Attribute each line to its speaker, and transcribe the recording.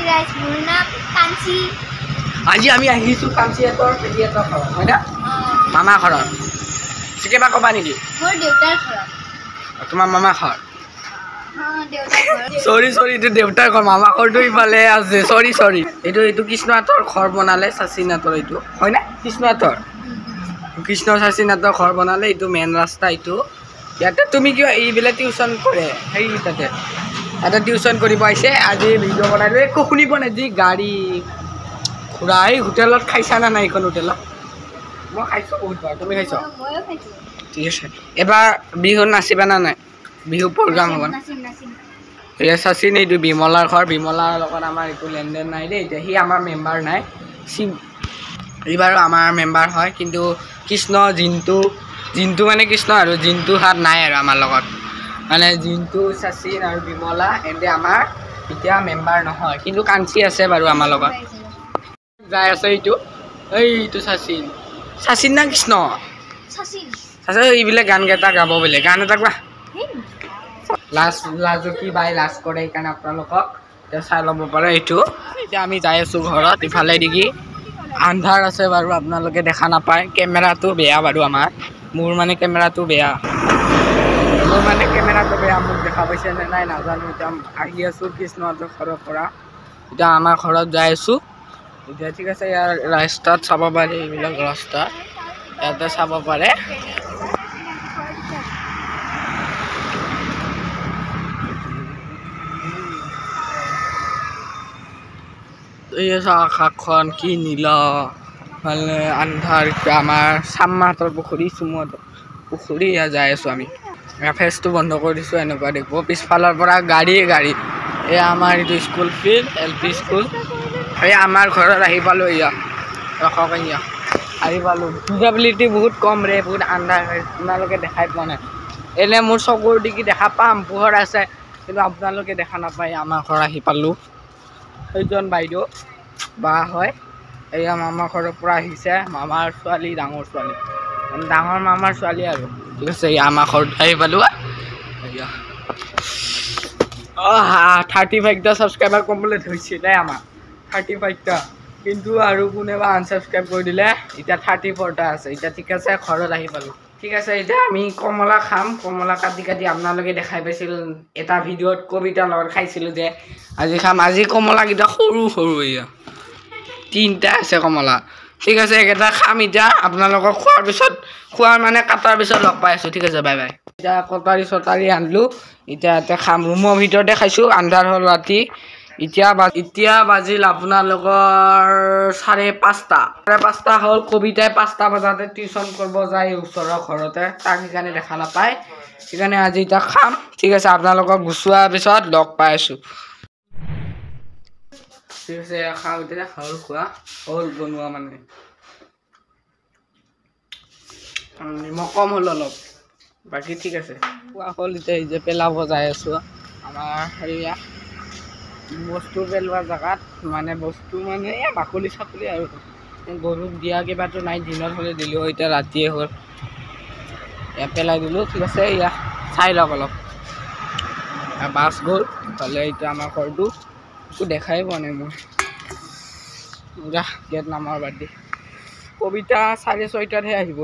Speaker 1: guys মোৰ নাম কাঞ্চি
Speaker 2: আজি আমি আহিছো কাঞ্চিহঁতৰ পেহীহঁতৰ ঘৰত হয় না মামা ঘৰত চিকেবা কবা নেকি
Speaker 1: মোৰ দেউতাৰ ঘৰত
Speaker 2: তোমাৰ মামা ঘৰ
Speaker 1: দেউতাৰ ঘৰত
Speaker 2: সৰি এইটো দেউতাৰ ঘৰ মামা ঘৰটো ইফালে আছে সৰি এইটো কৃষ্ণহঁতৰ ঘৰ বনালে চাচিনাথৰ এইটো হয় না কৃষ্ণহঁতৰ কৃষ্ণ চাচিনাথৰ ঘৰ বনালে এইটো মেইন ৰাস্তা এইটো ইয়াতে তুমি কিয় এইবিলাক টিউচন কৰে সেই তাতে টিউচন কৰিব আহিছে আজি ভিডিঅ' বনাই একো শুনিব নাই যি গাড়ী ঘূৰা এই হোটেলত খাইছা না নাই এইখন হোটেলত মই খাইছোঁ বহুতবাৰ তুমি খাইছ
Speaker 1: ময়ো খাইছোঁ
Speaker 2: ঠিক আছে এবাৰ বিহু নাচিবা না নাই বিহু প্ৰগ্ৰাম হ'ব এয়া চাচিন এইটো বিমলাৰ ঘৰ বিমলাৰ লগত আমাৰ একো লেনদেন নাই দেই এতিয়া সি আমাৰ মেম্বাৰ নাই এইবাৰো আমাৰ মেম্বাৰ হয় কিন্তু কৃষ্ণ জিন্তু মানে কৃষ্ণ আৰু জিন্তু হাত নাই আৰু আমাৰ লগত মানে জিন্তু চাচিন আৰু বিমলা এনে আমাৰ এতিয়া মেম্বাৰ নহয় কিন্তু কাঞ্চি আছে বাৰু আমাৰ লগত যাই আছে এইটো চাচিন না কৃষ্ণ এইবিলাক গান কেইটা গাব বোলে গান এটা কোৱা লাজো কি বাই লাজ কৰে সেইকাৰণে আপোনালোকক এতিয়া চাই ল'ব পাৰে এইটো এতিয়া আমি যাই আছোঁ ঘৰত ইফালে দেখি আন্ধাৰ আছে বাৰু আপোনালোকে দেখা নাপায় কেমেৰাটো বেয়া বাৰু মোৰ মানে কেমেৰাটো বেয়া মোক দেখা পাইছে নে নাই নাজানো এতিয়া আহি আছোঁ কৃষ্ণহঁতৰ ঘৰৰ পৰা এতিয়া আমাৰ ঘৰত যাই আছোঁ এতিয়া ঠিক আছে ইয়াৰ ৰাস্তাত চাব পাৰে এইবিলাক ৰাস্তা ইয়াতে চাব পাৰে এই আকাশখন কি নীলা মানে আন্ধাৰ আমাৰ চাম্মাহঁতৰ পুখুৰী চুমুহঁতৰ পুখুৰী ইয়াত যাই আছোঁ আমি ফেচটো বন্ধ কৰি দিছোঁ এনেকুৱা দেখিব পিছফালৰ পৰা গাড়ী এই আমাৰ এইটো স্কুল ফিল্ড LP স্কুল এই আমাৰ ঘৰত আহি পালোঁ ৰখক আহি পালোঁ ভিজিবিলিটি বহুত কম ৰে বহুত আন্ধাৰ আপোনালোকে দেখাই পোৱা নাই এনে মোৰ চকুৰ দিগি দেখা পাম পোহৰ আছে কিন্তু আপোনালোকে দেখা নাপায় আমাৰ ঘৰ আহি পালোঁ সেইজন বাইদেউ বা হয় এয়া মামাৰ ঘৰৰ পৰা আহিছে মামাৰ ছোৱালী ডাঙৰ মামাৰ ছোৱালী আৰু ঠিক আছে আমাৰ ঘৰত আহি পালোঁ 35টা ছাবস্ক্ৰাইবাৰ কমপ্লিট হৈছিলে আমাৰ 35টা কিন্তু আৰু কোনোবা আনছাবস্ক্ৰাইব কৰি দিলে এতিয়া 34টা আছে এতিয়া ঠিক আছে ঘৰত আহি পালোঁ ঠিক আছে এতিয়া আমি কমলা খাম কমলা কাটি আপোনালোকে দেখাই পাইছিল এটা ভিডিঅ'ত কবিতাৰ লগত খাইছিলোঁ যে আজি খাম আজি কমলাকেইটা সৰু এয়া 3টা আছে কমলা ঠিক আছে এইকেইটা খাম এতিয়া আপোনালোকক খোৱাৰ মানে কাটাৰ পিছত লগ পাই আছোঁ ঠিক আছে বাই এতিয়া কটাৰী আনিলোঁ এতিয়া খাম ৰুমৰ ভিতৰতে খাইছোঁ আন্ধাৰ হ'ল ৰাতি এতিয়া বাজিল আপোনালোকৰ 5:30 হ'ল কবিতাই 5টা বজাতে টিউচন কৰিব যায় ওচৰৰ ঘৰতে তাক সেইকাৰণে দেখা নাপায় সেইকাৰণে আজি এতিয়া খাম ঠিক আছে আপোনালোকক গুচোৱাৰ পিছত লগ পাই আছোঁ ঠিক আছে খাওঁ এতিয়া হ'ল বনোৱা মানে নিমখ কম হ'ল অলপ বাকী ঠিক আছে খোৱা হ'ল এতিয়া এই যে পেলাব যাই আছোঁ আমাৰ হেৰিয়া বস্তু পেলোৱা জেগাত মানে বাকলি চাকলি আৰু গৰুক দিয়া কিবাটো নাই দিনত হ'লে দিলোঁ এতিয়া ৰাতিয়ে হ'ল এয়া পেলাই দিলোঁ ঠিক আছে এয়া চাই লওক অলপ বাছ গ'ল ইফালে এতিয়া আমাৰ ঘৰটো একো দেখাই পোৱা নাই মই গেট নামাৰ বাদ দি কবিতা 6:30টাতহে আহিব